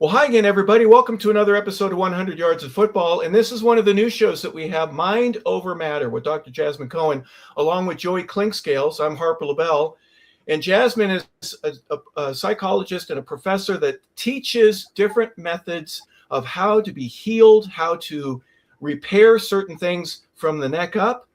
Well, hi again, everybody. Welcome to another episode of 100 Yards of Football. And this is one of the new shows that we have, Mind Over Matter, with Dr. Jazzmin Cohen, along with Joey Clinkscales. I'm Harper LeBel. And Jazzmin is a psychologist and a professor that teaches different methods of how to be healed, how to repair certain things from the neck up,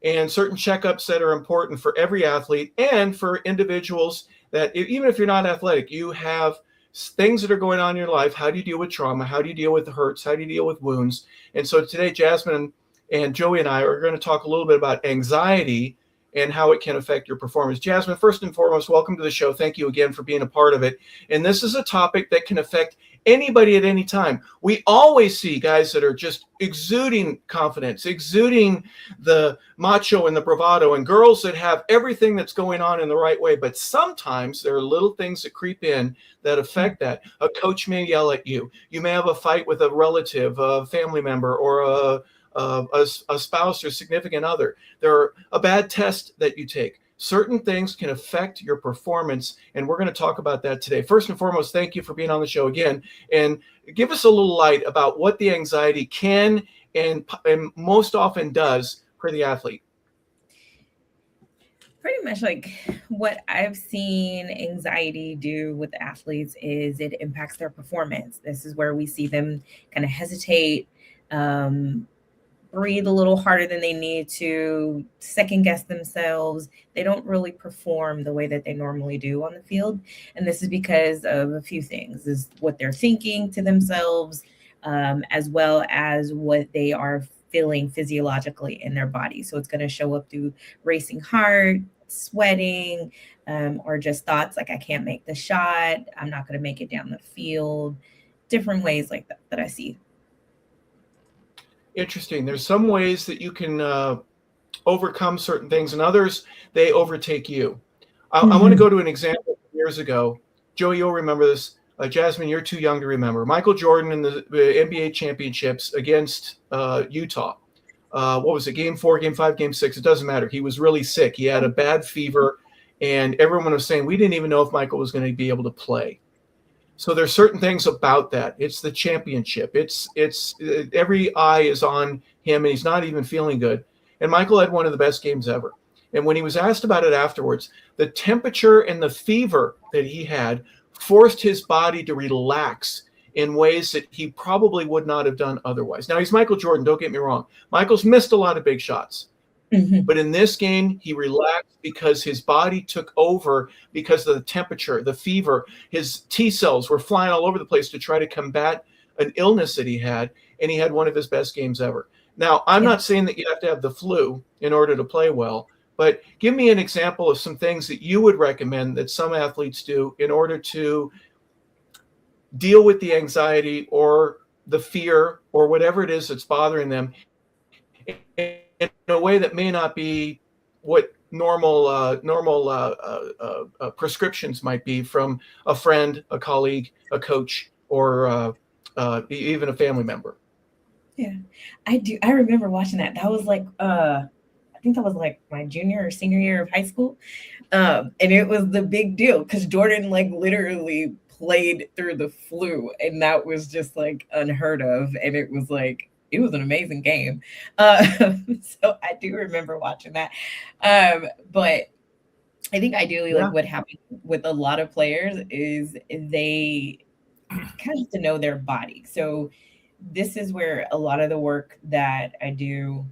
and certain checkups that are important for every athlete and for individuals that, even if you're not athletic, you have things that are going on in your life. How do you deal with trauma? How do you deal with the hurts? How do you deal with wounds? And so today, Jazzmin and Joey and I are going to talk a little bit about anxiety and how it can affect your performance. Jazzmin, first and foremost, welcome to the show. Thank you again for being a part of it. And this is a topic that can affect anybody at any time. We always see guys that are just exuding confidence, exuding the macho and the bravado, and girls that have everything that's going on in the right way. But sometimes there are little things that creep in that affect that. A coach may yell at you. You may have a fight with a relative, a family member, or a spouse or significant other. There are a bad test that you take. Certain things can affect your performance, and we're going to talk about that today. First and foremost, thank you for being on the show again, and give us a little light about what the anxiety can and most often does for the athlete. Pretty much like what I've seen anxiety do with athletes is it impacts their performance. This is where we see them kind of hesitate, breathe a little harder than they need to, second guess themselves. They don't really perform the way that they normally do on the field. And this is because of a few things. This is what they're thinking to themselves, as well as what they are feeling physiologically in their body. So it's going to show up through racing heart, sweating, or just thoughts like, I can't make the shot, I'm not going to make it down the field, different ways like that I see. Interesting. There's some ways that you can overcome certain things, and others, they overtake you. I want to go to an example years ago. Joey, you'll remember this. Jazzmin, you're too young to remember. Michael Jordan in the NBA championships against Utah. What was it? Game 4, Game 5, Game 6? It doesn't matter. He was really sick. He had a bad fever, and everyone was saying, we didn't even know if Michael was going to be able to play. So there's certain things about that. It's the championship. It's every eye is on him, and he's not even feeling good. And Michael had one of the best games ever. And when he was asked about it afterwards, the temperature and the fever that he had forced his body to relax in ways that he probably would not have done otherwise. Now, he's Michael Jordan, don't get me wrong. Michael's missed a lot of big shots. But in this game, he relaxed because his body took over because of the temperature, the fever. His T cells were flying all over the place to try to combat an illness that he had, and he had one of his best games ever. Now, I'm not saying that you have to have the flu in order to play well, but give me an example of some things that you would recommend that some athletes do in order to deal with the anxiety or the fear or whatever it is that's bothering them in a way that may not be what normal prescriptions might be from a friend, a colleague, a coach, or even a family member. Yeah, I do. I remember watching that. That was like, I think that was like my junior or senior year of high school. And it was the big deal because Jordan like literally played through the flu, and that was just like unheard of. And it was like, it was an amazing game. So I do remember watching that. But I think ideally, like what happened with a lot of players is they kind of have to know their body. So this is where a lot of the work that I do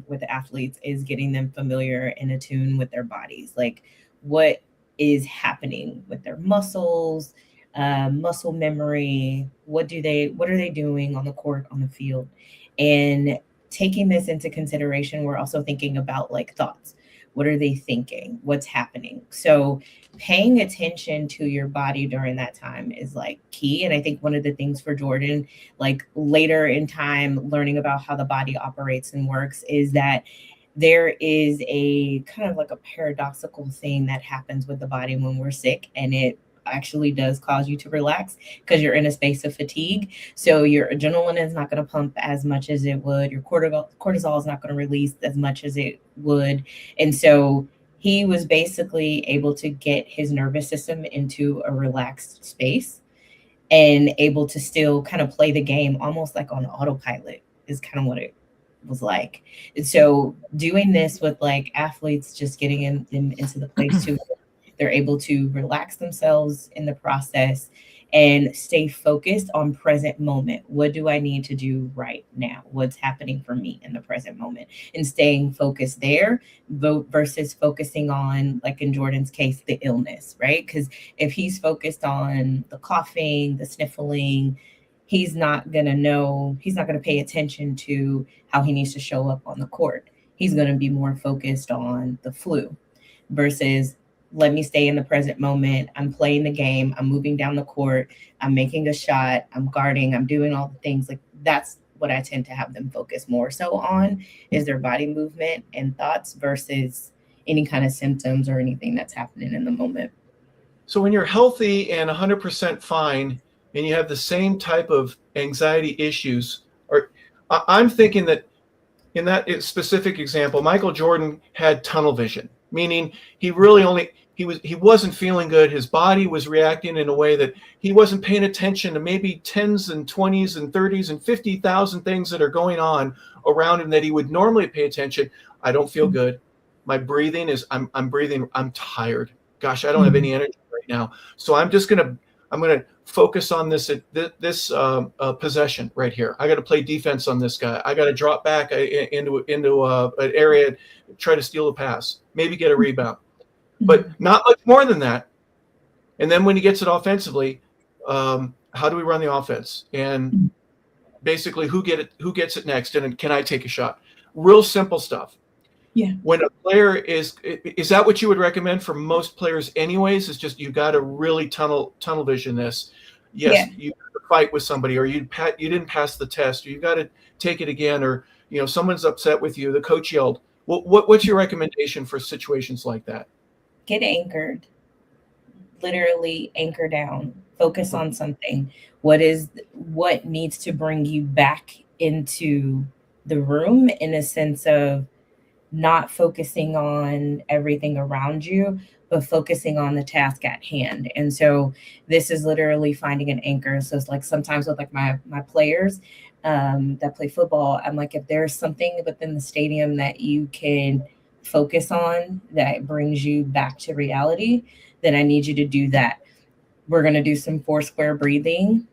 with athletes is getting them familiar and attuned with their bodies. Like what is happening with their muscles, muscle memory, what are they doing on the court, on the field? And taking this into consideration, we're also thinking about like thoughts. What are they thinking? What's happening? So paying attention to your body during that time is like key. And I think one of the things for Jordan, like later in time, learning about how the body operates and works is that there is a kind of like a paradoxical thing that happens with the body when we're sick, and it actually does cause you to relax because you're in a space of fatigue. So your adrenaline is not going to pump as much as it would. Your cortisol is not going to release as much as it would. And so he was basically able to get his nervous system into a relaxed space. and able to still kind of play the game almost like on autopilot is kind of what it was like. And so doing this with like athletes just getting into the place too, they're able to relax themselves in the process and stay focused on present moment. What do I need to do right now? What's happening for me in the present moment? And staying focused there versus focusing on, like in Jordan's case, the illness, right? Because if he's focused on the coughing, the sniffling, he's not going to pay attention to how he needs to show up on the court. He's going to be more focused on the flu versus let me stay in the present moment. I'm playing the game. I'm moving down the court. I'm making a shot. I'm guarding. I'm doing all the things. Like that's what I tend to have them focus more so on is their body movement and thoughts versus any kind of symptoms or anything that's happening in the moment. So when you're healthy and 100% fine and you have the same type of anxiety issues, or I'm thinking that in that specific example, Michael Jordan had tunnel vision, meaning he wasn't feeling good. His body was reacting in a way that he wasn't paying attention to maybe 10s and 20s and 30s and 50,000 things that are going on around him that he would normally pay attention. I don't feel good. My breathing is, I'm breathing, I'm tired. Gosh, I don't have any energy right now. So I'm going to focus on this possession right here. I got to play defense on this guy. I got to drop back into an area, try to steal a pass, maybe get a rebound, but not much more than that. And then when he gets it offensively, how do we run the offense? And basically, who gets it next? And can I take a shot? Real simple stuff. Yeah. When a player is that what you would recommend for most players anyways? It's just you got to really tunnel vision this. Yes, you got to fight with somebody, or you didn't pass the test, or you got to take it again, or someone's upset with you. The coach yelled. What's your recommendation for situations like that? Get anchored. Literally anchor down. Focus on something. What needs to bring you back into the room in a sense of not focusing on everything around you, but focusing on the task at hand. And so this is literally finding an anchor. So it's like sometimes with like my players that play football, I'm like, if there's something within the stadium that you can focus on that brings you back to reality, then I need you to do that. We're going to do some 4 square breathing.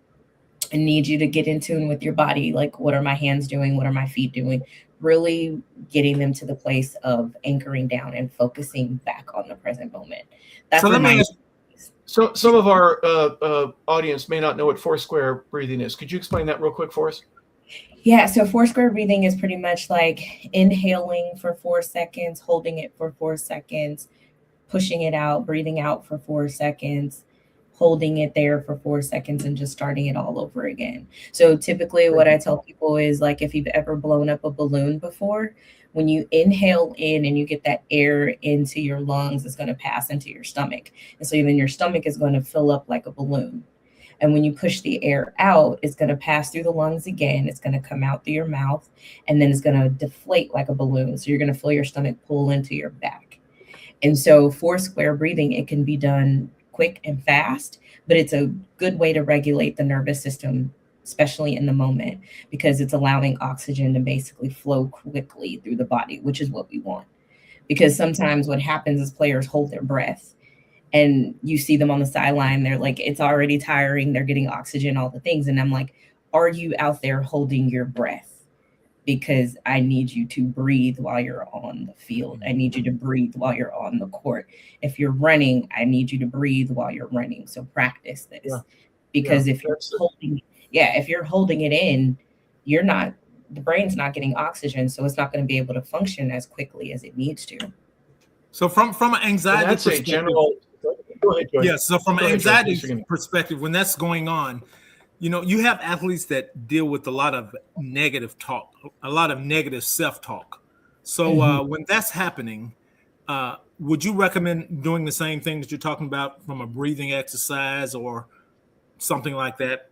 I need you to get in tune with your body. Like, what are my hands doing? What are my feet doing? Really getting them to the place of anchoring down and focusing back on the present moment. That's so let me ask, so some of our audience may not know what 4 square breathing is. Could you explain that real quick for us? Yeah, so 4 square breathing is pretty much like inhaling for 4 seconds, holding it for 4 seconds, pushing it out, breathing out for 4 seconds, holding it there for 4 seconds, and just starting it all over again. So typically what I tell people is like, if you've ever blown up a balloon before, when you inhale in and you get that air into your lungs, it's going to pass into your stomach. And so then your stomach is going to fill up like a balloon. And when you push the air out, it's going to pass through the lungs again. It's going to come out through your mouth, and then it's going to deflate like a balloon. So you're going to feel your stomach pull into your back. And so 4 square breathing, it can be done quick and fast, but it's a good way to regulate the nervous system, especially in the moment, because it's allowing oxygen to basically flow quickly through the body, which is what we want. Because sometimes what happens is players hold their breath, and you see them on the sideline. They're like, it's already tiring. They're getting oxygen, all the things. And I'm like, are you out there holding your breath? Because I need you to breathe while you're on the field. I need you to breathe while you're on the court. If you're running, I need you to breathe while you're running. So practice this. Because if you're holding it in, the brain's not getting oxygen. So it's not going to be able to function as quickly as it needs to. So from an anxiety perspective, go ahead. Yeah. So from an anxiety perspective, when that's going on, you have athletes that deal with a lot of negative talk, a lot of negative self-talk. So when that's happening, would you recommend doing the same thing that you're talking about from a breathing exercise or something like that?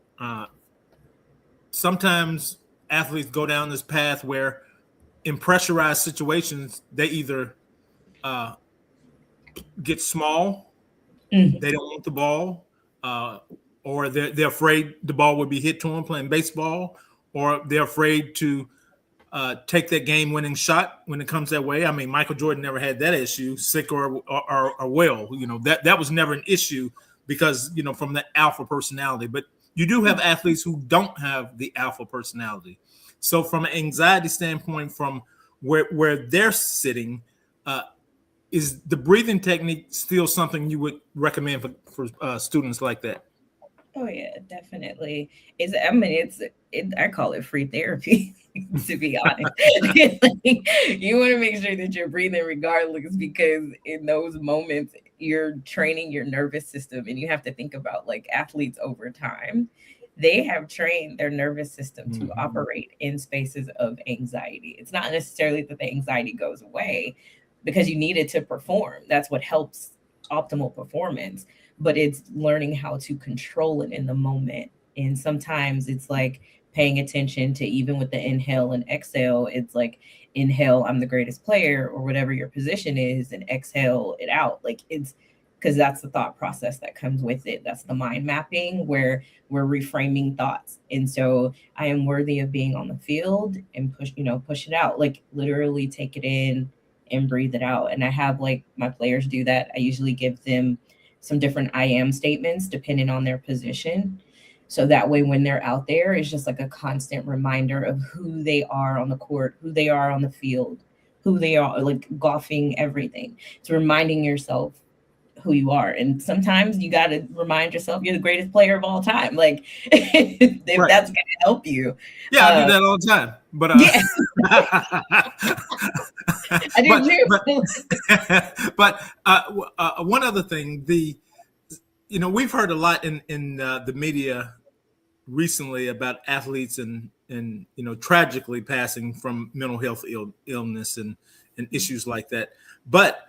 Sometimes athletes go down this path where in pressurized situations, they either get small, they don't want the ball, or they're afraid the ball would be hit to them playing baseball, or they're afraid to take that game-winning shot when it comes that way. I mean, Michael Jordan never had that issue, sick or well. That was never an issue because, from the alpha personality. But you do have athletes who don't have the alpha personality. So from an anxiety standpoint, from where they're sitting, is the breathing technique still something you would recommend for students like that? Oh yeah, definitely. I call it free therapy, to be honest. You want to make sure that you're breathing regardless, because in those moments you're training your nervous system, and you have to think about like athletes over time. They have trained their nervous system to operate in spaces of anxiety. It's not necessarily that the anxiety goes away because you need it to perform. That's what helps optimal performance. But it's learning how to control it in the moment. And sometimes it's like paying attention to, even with the inhale and exhale, it's like inhale, I'm the greatest player, or whatever your position is, and exhale it out. Like, it's because that's the thought process that comes with it. That's the mind mapping where we're reframing thoughts. And so I am worthy of being on the field, and push it out, like literally take it in and breathe it out. And I have like my players do that. I usually give them some different I am statements depending on their position. So that way, when they're out there, it's just like a constant reminder of who they are on the court, who they are on the field, who they are, like golfing, everything. It's reminding yourself who you are. And sometimes you got to remind yourself you're the greatest player of all time. Like, if that's going to help you. Yeah, I do that all the time. But I do too. But one other thing, we've heard a lot in the media recently about athletes and tragically passing from mental health illness and issues like that. But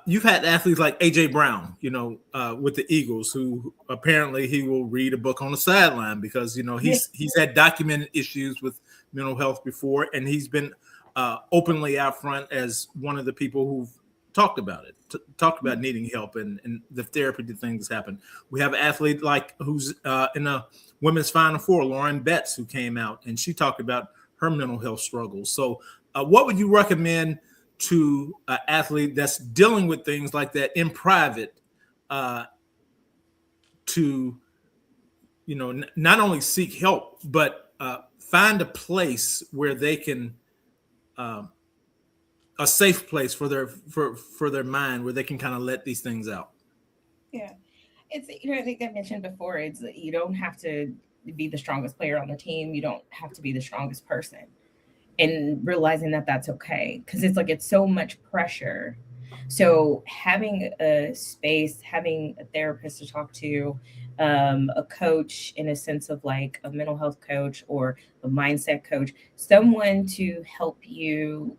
you've had athletes like A.J. Brown, with the Eagles, who apparently he will read a book on the sideline because, he's had documented issues with mental health before, and he's been openly out front as one of the people who've talked about it, talked about needing help and the therapy that things happen. We have an athlete who's in a women's Final Four, Lauren Betts, who came out, and she talked about her mental health struggles. So what would you recommend to an athlete that's dealing with things like that in private, to not only seek help, but find a place where they can a safe place for their mind, where they can kind of let these things out? Yeah, it's I think I mentioned before, it's you don't have to be the strongest player on the team. You don't have to be the strongest person. And realizing that that's okay, because it's so much pressure. So having a space, having a therapist to talk to, a coach, in a sense of like a mental health coach or a mindset coach, someone to help you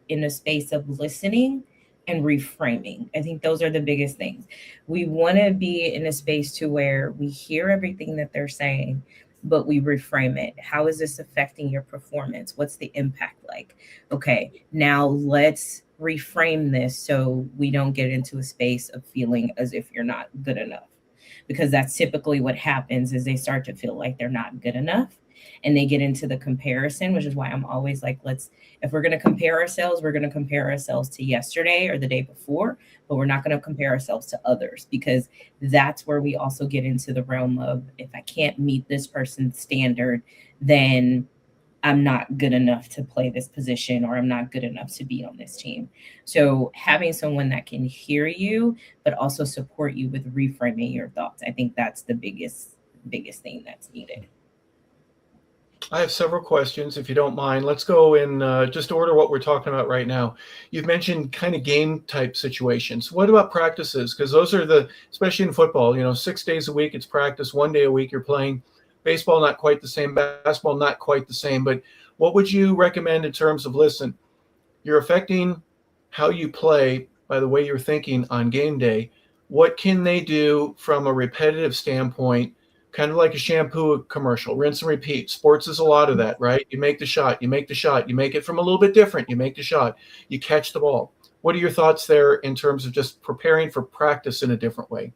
in a space of listening and reframing. I think those are the biggest things. We want to be in a space to where we hear everything that they're saying, but we reframe it. How is this affecting your performance? What's the impact like? Okay, now let's reframe this so we don't get into a space of feeling as if you're not good enough. Because that's typically what happens, is they start to feel like they're not good enough, and they get into the comparison, which is why I'm always like, if we're going to compare ourselves, we're going to compare ourselves to yesterday or the day before, but we're not going to compare ourselves to others, because that's where we also get into the realm of, if I can't meet this person's standard, then I'm not good enough to play this position, or I'm not good enough to be on this team. So having someone that can hear you, but also support you with reframing your thoughts, I think that's the biggest thing that's needed. I have several questions, if you don't mind. Let's go in just order what we're talking about right now. You've mentioned kind of game type situations. What about practices? Because those are especially in football, 6 days a week, it's practice. 1 day a week you're playing. Baseball, not quite the same. Basketball, not quite the same. But what would you recommend in terms of, listen, you're affecting how you play by the way you're thinking on game day. What can they do from a repetitive standpoint, kind of like a shampoo commercial, rinse and repeat? Sports is a lot of that, right? You make the shot, you make it from a little bit different. You make the shot, you catch the ball. What are your thoughts there in terms of just preparing for practice in a different way?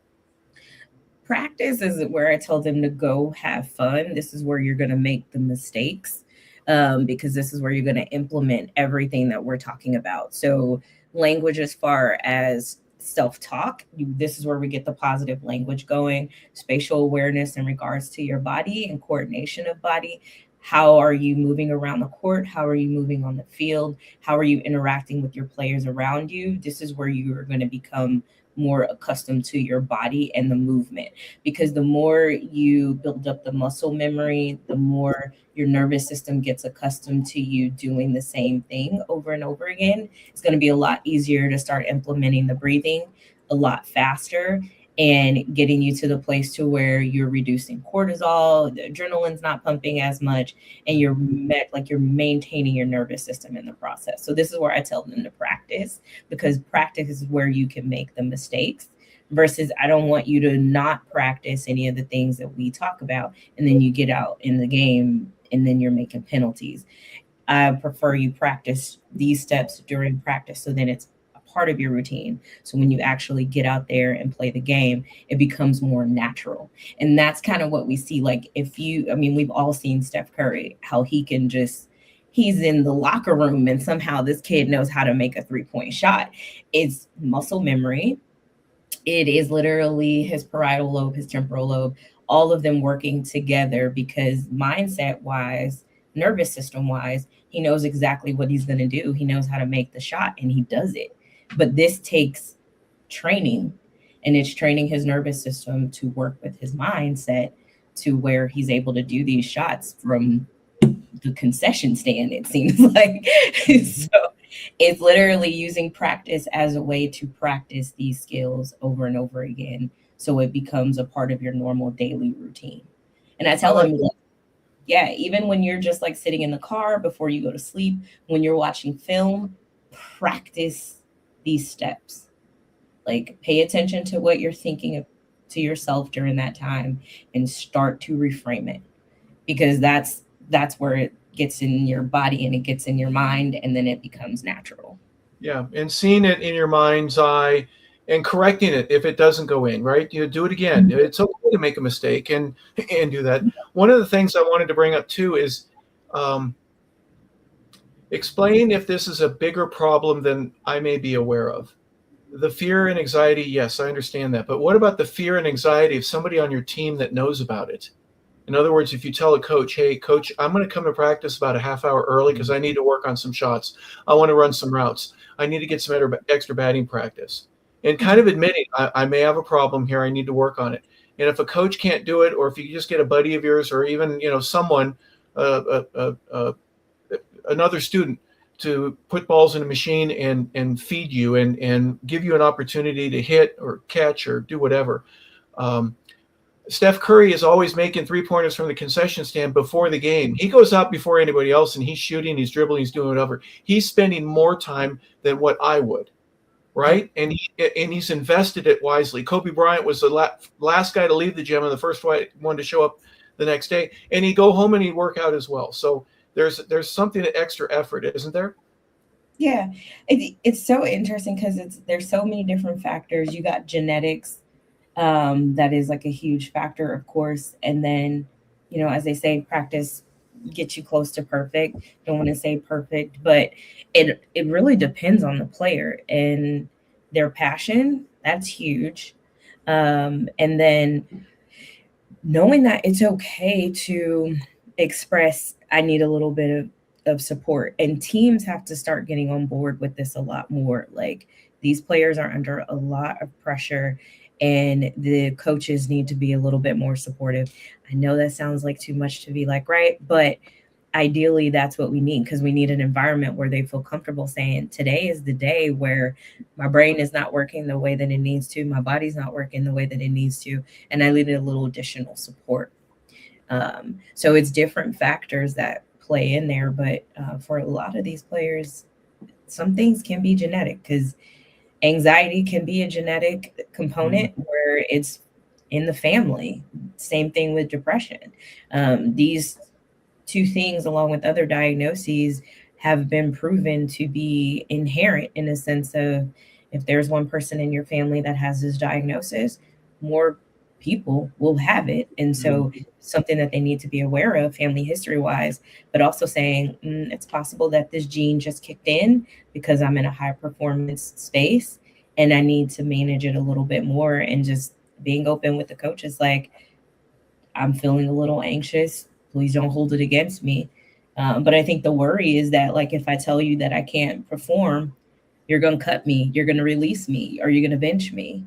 practice is where I tell them to go have fun. This is where you're going to make the mistakes, because this is where you're going to implement everything that we're talking about. So language as far as self-talk, this is where we get the positive language going. Spatial awareness in regards to your body and coordination of body. How are you moving around the court? How are you moving on the field? How are you interacting with your players around you? This is where you are going to become more accustomed to your body and the movement, because the more you build up the muscle memory, the more your nervous system gets accustomed to you doing the same thing over and over again. It's going to be a lot easier to start implementing the breathing a lot faster and getting you to the place to where you're reducing cortisol, the adrenaline's not pumping as much, and you're maintaining your nervous system in the process. So this is where I tell them to practice, because practice is where you can make the mistakes, versus I don't want you to not practice any of the things that we talk about, and then you get out in the game and then you're making penalties. I prefer you practice these steps during practice, so then it's part of your routine. So when you actually get out there and play the game, it becomes more natural. And that's kind of what we see. Like we've all seen Steph Curry, how he's in the locker room and somehow this kid knows how to make a 3-point shot. It's muscle memory. It is literally his parietal lobe, his temporal lobe, all of them working together, because mindset wise, nervous system wise, he knows exactly what he's going to do. He knows how to make the shot and he does it. But this takes training, and it's training his nervous system to work with his mindset to where he's able to do these shots from the concession stand, it seems like. So it's literally using practice as a way to practice these skills over and over again, so it becomes a part of your normal daily routine. And I tell them, yeah, even when you're just like sitting in the car before you go to sleep, when you're watching film, practice these steps. Like, pay attention to what you're thinking to yourself during that time and start to reframe it, because that's where it gets in your body and it gets in your mind, and then it becomes natural. Yeah, and seeing it in your mind's eye and correcting it if it doesn't go in, right? You do it again. Mm-hmm. It's okay to make a mistake and do that. One of the things I wanted to bring up too is explain if this is a bigger problem than I may be aware of. The fear and anxiety, yes, I understand that. But what about the fear and anxiety of somebody on your team that knows about it? In other words, if you tell a coach, hey, coach, I'm going to come to practice about a half hour early because I need to work on some shots. I want to run some routes. I need to get some extra batting practice. And kind of admitting, I may have a problem here. I need to work on it. And if a coach can't do it, or if you just get a buddy of yours, or even, someone, another student, to put balls in a machine and feed you and give you an opportunity to hit or catch or do whatever. Steph Curry is always making 3-pointers from the concession stand before the game. He goes out before anybody else and he's shooting, he's dribbling, he's doing whatever. He's spending more time than what I would, right? And he's invested it wisely. Kobe Bryant was the last guy to leave the gym and the first one to show up the next day. And he'd go home and he'd work out as well. So there's something extra effort, isn't there? Yeah, it's so interesting because there's so many different factors. You got genetics, that is like a huge factor, of course. And then, as they say, practice gets you close to perfect. Don't want to say perfect, but it really depends on the player and their passion. That's huge. And then knowing that it's okay to express, I need a little bit of support, and teams have to start getting on board with this a lot more. Like, these players are under a lot of pressure and the coaches need to be a little bit more supportive. I know that sounds like too much to be like, right, but ideally that's what we need, because we need an environment where they feel comfortable saying, today is the day where my brain is not working the way that it needs to, my body's not working the way that it needs to, and I need a little additional support. So it's different factors that play in there, but for a lot of these players, some things can be genetic, because anxiety can be a genetic component where it's in the family. Same thing with depression. These two things, along with other diagnoses, have been proven to be inherent, in a sense of, if there's one person in your family that has this diagnosis, more people will have it. And so something that they need to be aware of family history wise, but also saying it's possible that this gene just kicked in because I'm in a high performance space and I need to manage it a little bit more, and just being open with the coaches, like, I'm feeling a little anxious. Please don't hold it against me. But I think the worry is that, like, if I tell you that I can't perform, you're going to cut me, you're going to release me, or you're going to bench me.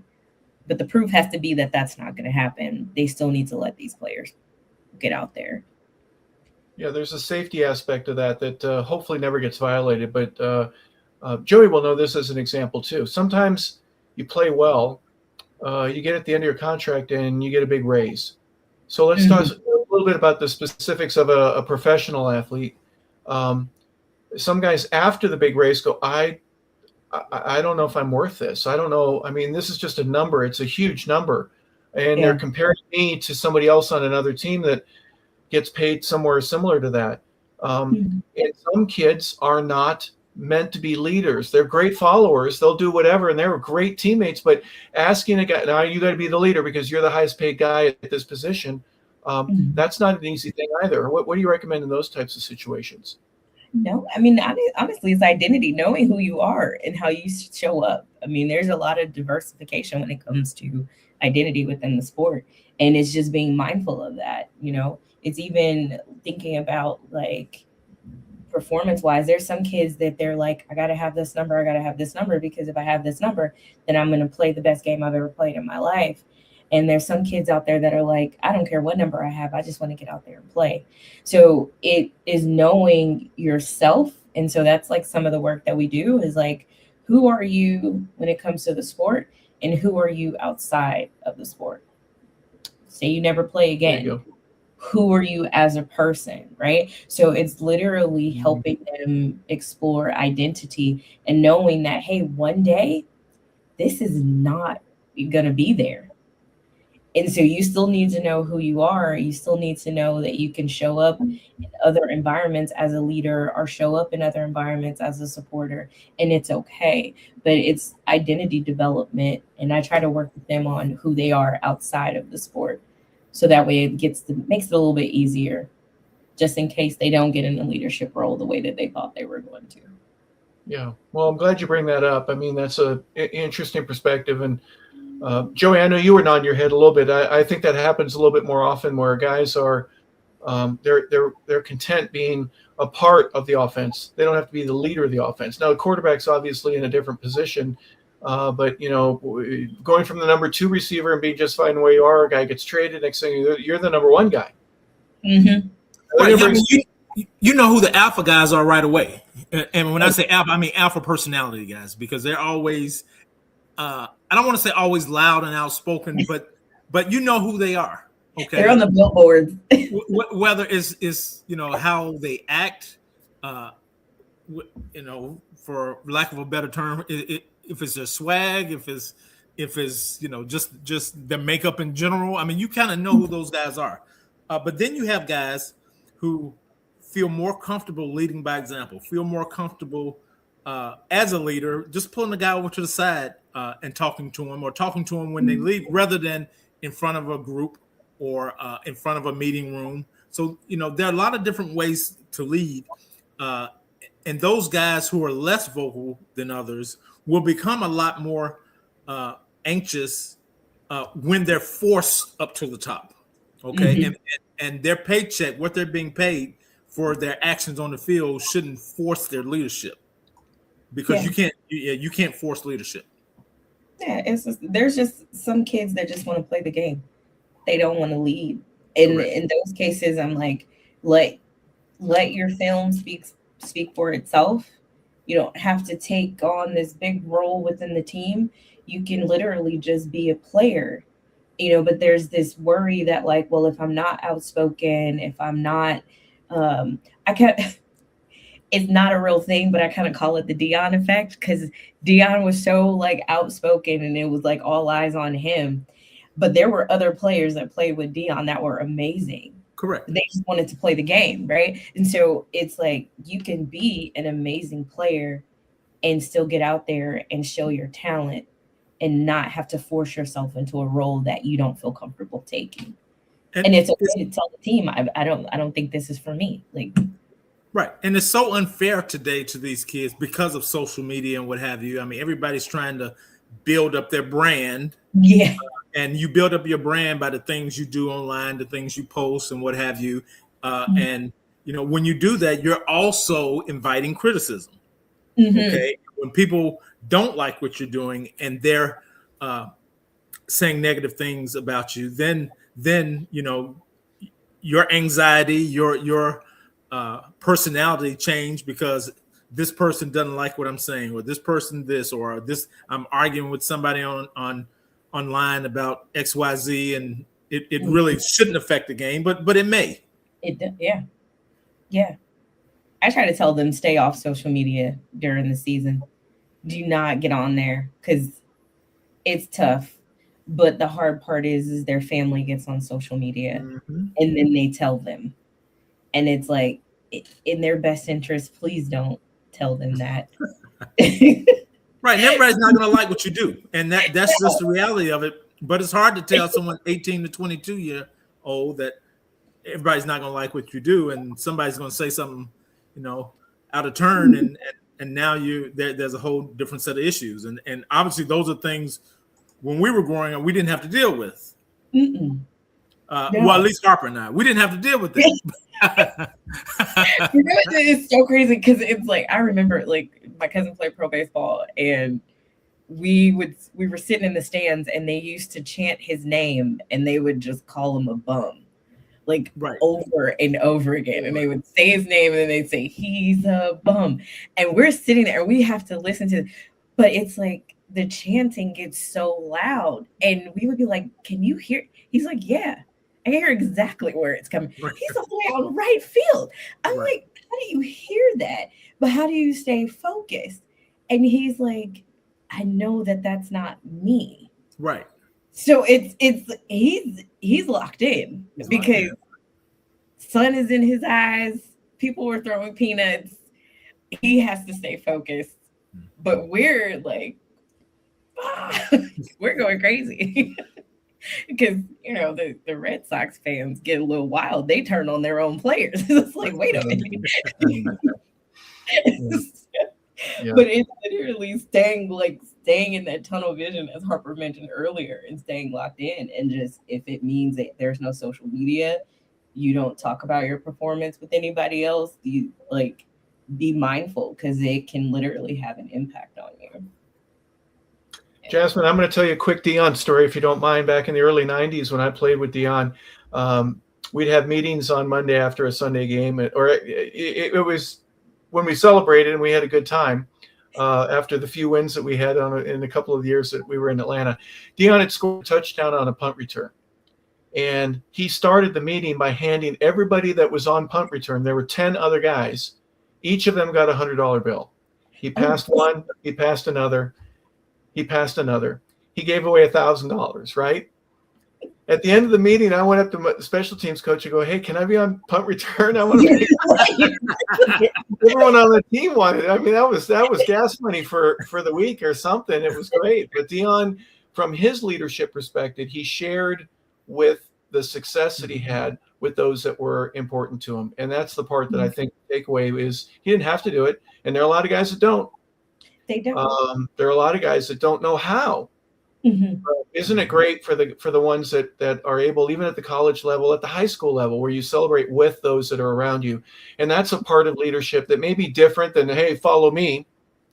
But the proof has to be that that's not going to happen. They still need to let these players get out there. Yeah, there's a safety aspect of that hopefully never gets violated. But Joey will know this as an example too. Sometimes you play well, you get at the end of your contract and you get a big raise. So let's talk a little bit about the specifics of a professional athlete. Some guys after the big raise go, I don't know if I'm worth this. I don't know. I mean, this is just a number. It's a huge number. And they're comparing me to somebody else on another team that gets paid somewhere similar to that. And some kids are not meant to be leaders. They're great followers. They'll do whatever, and they're great teammates. But asking a guy, now you got to be the leader because you're the highest paid guy at this position, that's not an easy thing either. What do you recommend in those types of situations? No, I mean, honestly, it's identity, knowing who you are and how you show up. I mean, there's a lot of diversification when it comes to identity within the sport. And it's just being mindful of that. It's even thinking about, like, performance wise, there's some kids that they're like, I got to have this number. I got to have this number, because if I have this number, then I'm going to play the best game I've ever played in my life. And there's some kids out there that are like, I don't care what number I have. I just want to get out there and play. So it is knowing yourself. And so that's like some of the work that we do is like, who are you when it comes to the sport, and who are you outside of the sport? Say you never play again. Who are you as a person, right? So it's literally helping them explore identity and knowing that, hey, one day this is not going to be there. And so you still need to know who you are. You still need to know that you can show up in other environments as a leader or show up in other environments as a supporter, and it's okay. But it's identity development, and I try to work with them on who they are outside of the sport. So that way it makes it a little bit easier, just in case they don't get in a leadership role the way that they thought they were going to. Yeah. Well, I'm glad you bring that up. I mean, that's an interesting perspective. And Joey, I know you were nodding your head a little bit. I think that happens a little bit more often where guys are, they're content being a part of the offense. They don't have to be the leader of the offense. Now, the quarterback's obviously in a different position. But, going from the number 2 receiver and being just fine where you are, a guy gets traded. Next thing you're the number 1 guy. Right, you know who the alpha guys are right away. And when I say alpha, I mean alpha personality guys, because they're always, I don't want to say always loud and outspoken, but you know who they are. Okay, they're on the billboards. Whether it's how they act, for lack of a better term, if it's their swag, if it's just their makeup in general. I mean, you kind of know who those guys are. But then you have guys who feel more comfortable leading by example, feel more comfortable as a leader, just pulling the guy over to the side and talking to him, or talking to him when they leave, rather than in front of a group or in front of a meeting room. So, there are a lot of different ways to lead. And those guys who are less vocal than others will become a lot more anxious when they're forced up to the top. Okay. And their paycheck, what they're being paid for their actions on the field, shouldn't force their leadership, because you can't force leadership. Yeah, there's just some kids that just want to play the game. They don't want to lead. And in those cases, I'm like, let your film speak for itself. You don't have to take on this big role within the team. You can literally just be a player, but there's this worry that, like, well, if I'm not outspoken, if I'm not, it's not a real thing, but I kind of call it the Dion effect, because Dion was so, like, outspoken and it was like all eyes on him. But there were other players that played with Dion that were amazing. Correct. They just wanted to play the game, right? And so it's like you can be an amazing player and still get out there and show your talent and not have to force yourself into a role that you don't feel comfortable taking. And it's okay to tell the team, I don't think this is for me. Like, right. And it's so unfair today to these kids because of social media and what have you. I mean, everybody's trying to build up their brand. Yeah. And you build up your brand by the things you do online, the things you post and what have you. And, you know, when you do that, you're also inviting criticism. Okay. When people don't like what you're doing and they're saying negative things about you, then, you know, your anxiety, your personality change because this person doesn't like what I'm saying, or this person this, or this, I'm arguing with somebody online about XYZ, and it really shouldn't affect the game, but it may. Yeah. I try to tell them stay off social media during the season. Do not get on there because it's tough. But the hard part is their family gets on social media and then they tell them. And it's like, in their best interest, please don't tell them that. Right. And everybody's not going to like what you do. And that's just the reality of it. But it's hard to tell someone 18 to 22 year old that everybody's not going to like what you do. And somebody's going to say something, you know, out of turn. And now there's a whole different set of issues. And obviously those are things when we were growing up, we didn't have to deal with. No. Well, at least Harper and I, we didn't have to deal with that. You know, it's so crazy because it's like, I remember like my cousin played pro baseball and we were sitting in the stands and they used to chant his name and they would just call him a bum, like over and over again. And they would say his name and then they'd say, he's a bum. And we're sitting there and we have to listen to it. But it's like the chanting gets so loud and we would be like, can you hear? He's like, yeah, I hear exactly where it's coming. Right. He's all the way on right field. I'm like, how do you hear that? But how do you stay focused? And he's like, I know that that's not me. Right. So he's locked in because sun is in his eyes. People were throwing peanuts. He has to stay focused. But we're like, we're going crazy. Because, you know, the Red Sox fans get a little wild. They turn on their own players. It's like, wait a minute. But it's literally staying in that tunnel vision, as Harper mentioned earlier, and staying locked in. And just, if it means that there's no social media, you don't talk about your performance with anybody else, you like be mindful because it can literally have an impact on you. Jazzmin, I'm going to tell you a quick Dion story, if you don't mind. Back in the early 90s when I played with Dion, we'd have meetings on Monday after a Sunday game, or it was when we celebrated and we had a good time after the few wins that we had in a couple of years that we were in Atlanta. Dion had scored a touchdown on a punt return. And he started the meeting by handing everybody that was on punt return, there were 10 other guys, each of them got a $100 bill. He passed one, he passed another. He passed another. He gave away $1,000, right? At the end of the meeting, I went up to my special teams coach and go, hey, can I be on punt return? I want to be. Everyone on the team wanted it. I mean, that was gas money for the week or something. It was great. But Dion, from his leadership perspective, he shared with the success that he had with those that were important to him. And that's the part that I think the takeaway is he didn't have to do it. And there are a lot of guys that don't. They don't. There are a lot of guys that don't know how. Isn't it great for the ones that are able, even at the college level, at the high school level, where you celebrate with those that are around you? And that's a part of leadership that may be different than, hey, follow me.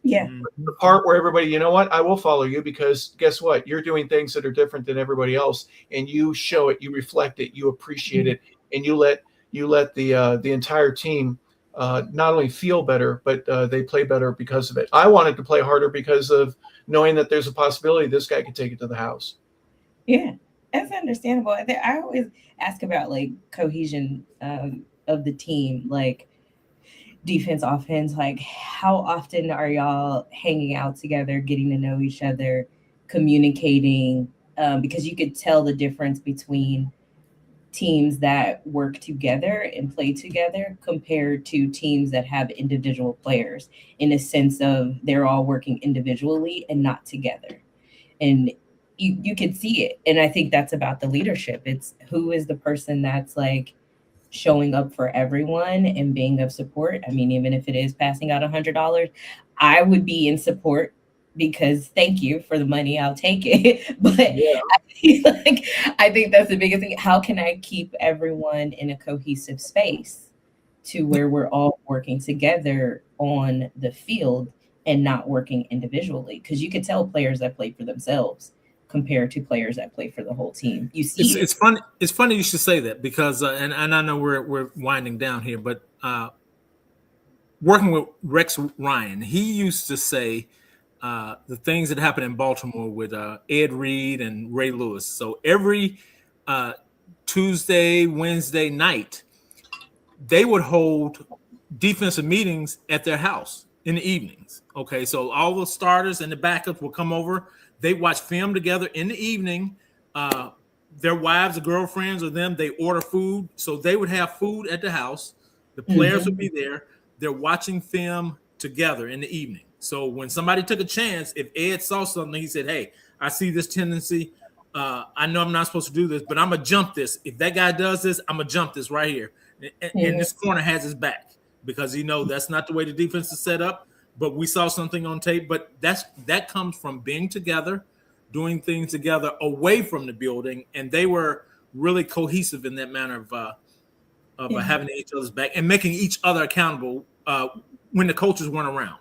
Yeah. The part where everybody, you know what, I will follow you because guess what? You're doing things that are different than everybody else, and you show it, you reflect it, you appreciate it, and you let the entire team not only feel better, but they play better because of it. I wanted to play harder because of knowing that there's a possibility this guy could take it to the house. Yeah, that's understandable. I always ask about like cohesion of the team, like defense, offense, like how often are y'all hanging out together, getting to know each other, communicating? Because you could tell the difference between teams that work together and play together compared to teams that have individual players, in a sense of they're all working individually and not together. And you can see it. And I think that's about the leadership. It's who is the person that's like showing up for everyone and being of support. I mean, even if it is passing out $100, I would be in support because thank you for the money, I'll take it. But I think that's the biggest thing. How can I keep everyone in a cohesive space to where we're all working together on the field and not working individually? Because you could tell players that play for themselves compared to players that play for the whole team. You see, it's funny. It's funny you should say that because, and I know we're winding down here, but working with Rex Ryan, he used to say the things that happen in Baltimore with Ed Reed and Ray Lewis. So every Tuesday, Wednesday night, they would hold defensive meetings at their house in the evenings. Okay, so all the starters and the backups will come over. They watch film together in the evening. Their wives or girlfriends or them, they order food. So they would have food at the house. The players would be there. They're watching film together in the evening. So when somebody took a chance, if Ed saw something, he said, hey, I see this tendency. I know I'm not supposed to do this, but I'm going to jump this. If that guy does this, I'm going to jump this right here. And this corner has his back because, that's not the way the defense is set up. But we saw something on tape. But that comes from being together, doing things together away from the building. And they were really cohesive in that manner of having each other's back and making each other accountable when the coaches weren't around.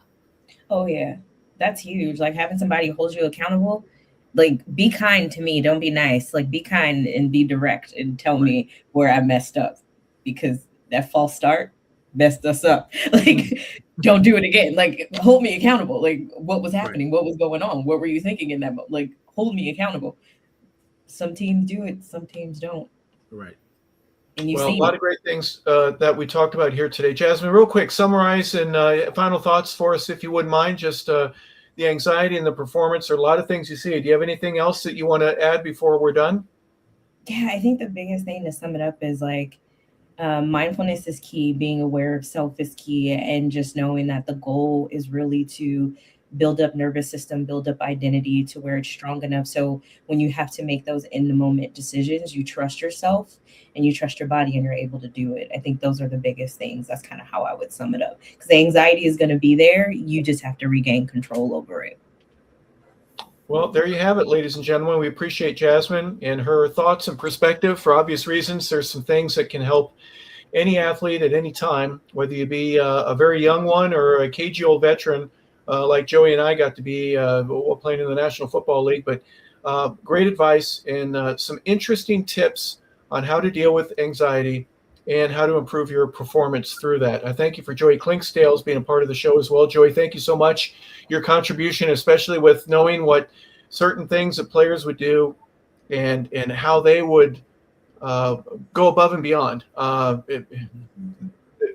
Oh, yeah. That's huge. Like having somebody hold you accountable. Like, be kind to me. Don't be nice. Like, be kind and be direct and tell me where I messed up, because that false start messed us up. Like, don't do it again. Like, hold me accountable. Like, what was happening? What was going on? What were you thinking in that moment? Like, hold me accountable. Some teams do it. Some teams don't. Right. And a lot of great things that we talked about here today. Jazzmin, real quick, summarize and final thoughts for us, if you wouldn't mind, just the anxiety and the performance. There are a lot of things you see. Do you have anything else that you want to add before we're done? Yeah, I think the biggest thing to sum it up is like mindfulness is key. Being aware of self is key. And just knowing that the goal is really to build up nervous system, build up identity to where it's strong enough. So when you have to make those in the moment decisions, you trust yourself and you trust your body and you're able to do it. I think those are the biggest things. That's kind of how I would sum it up, because the anxiety is going to be there. You just have to regain control over it. Well, there you have it, ladies and gentlemen. We appreciate Jazzmin and her thoughts and perspective. For obvious reasons, there's some things that can help any athlete at any time, whether you be a very young one or a cagey old veteran, like Joey and I got to be playing in the National Football League. But great advice and some interesting tips on how to deal with anxiety and how to improve your performance through that. I thank you for Joey Clinkscales being a part of the show as well. Joey, thank you so much. Your contribution, especially with knowing what certain things that players would do and how they would go above and beyond.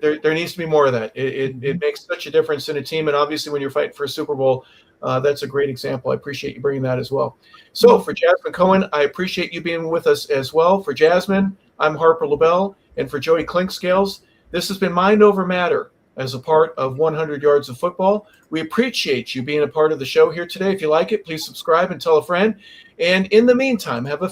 There needs to be more of that. It makes such a difference in a team. And obviously when you're fighting for a Super Bowl, that's a great example. I appreciate you bringing that as well. So for Jazzmin Cohen, I appreciate you being with us as well. For Jazzmin, I'm Harper LeBel. And for Joey Clinkscales, this has been Mind Over Matter as a part of 100 Yards of Football. We appreciate you being a part of the show here today. If you like it, please subscribe and tell a friend. And in the meantime, have a